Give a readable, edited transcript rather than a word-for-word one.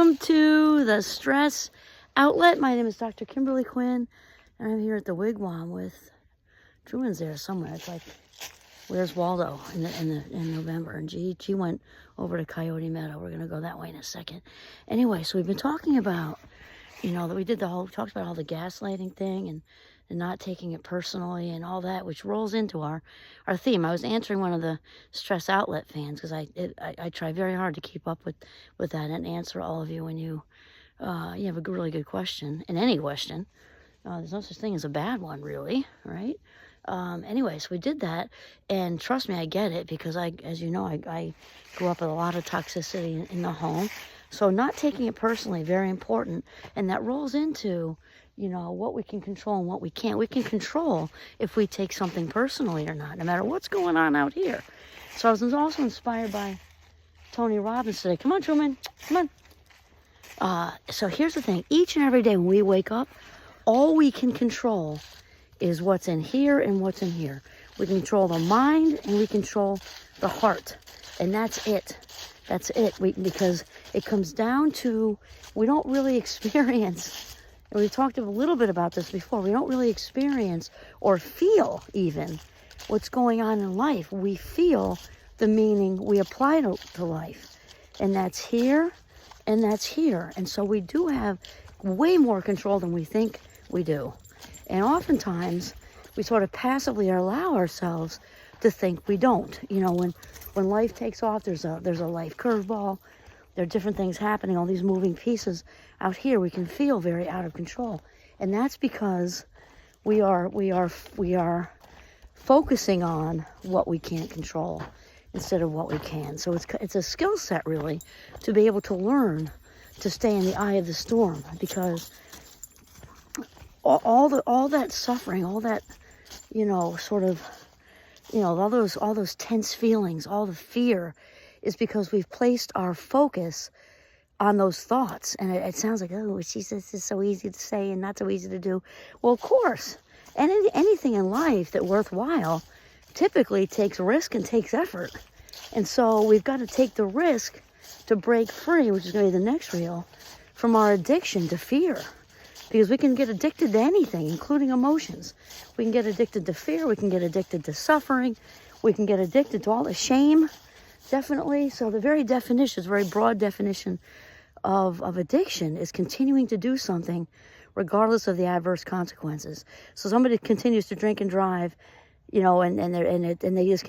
Welcome to the Stress Outlet. My name is Dr. Kimberly Quinn, and I'm here at the Wigwam with Truman's there somewhere. It's like, where's Waldo in November? And G went over to Coyote Meadow. We're gonna go that way in a second. Anyway, so we've been talking about, that we did talked about all the gaslighting thing and not taking it personally and all that, which rolls into our theme. I was answering one of the Stress Outlet fans because I try very hard to keep up with that and answer all of you when you have a really good question, and any question. There's no such thing as a bad one, really, right? Anyway, so we did that, and trust me, I get it, because as you know, I grew up with a lot of toxicity in the home. So not taking it personally, very important. And that rolls into, what we can control and what we can't. We can control if we take something personally or not, no matter what's going on out here. So I was also inspired by Tony Robbins today. Come on, Truman, come on. So here's the thing. Each and every day when we wake up, all we can control is what's in here and what's in here. We control the mind and we control the heart. And that's it. That's it. Because it comes down to, we don't really experience, and we talked a little bit about this before, we don't really experience or feel even what's going on in life. We feel the meaning we apply to life. And that's here and that's here. And so we do have way more control than we think we do. And oftentimes, we sort of passively allow ourselves to think we don't. When life takes off, there's a life curveball. There are different things happening, all these moving pieces out here. We can feel very out of control. And that's because we are focusing on what we can't control instead of what we can. So it's a skill set, really, to be able to learn to stay in the eye of the storm, because all that suffering, all that, all those tense feelings, all the fear, is because we've placed our focus on those thoughts. And it sounds like, oh, this is so easy to say and not so easy to do. Well, of course, anything in life that worthwhile typically takes risk and takes effort. And so we've got to take the risk to break free, which is going to be the next reel, from our addiction to fear. Because we can get addicted to anything, including emotions. We can get addicted to fear. We can get addicted to suffering. We can get addicted to all the shame, definitely. So the very definition, very broad definition of addiction is continuing to do something regardless of the adverse consequences. So somebody continues to drink and drive, and they just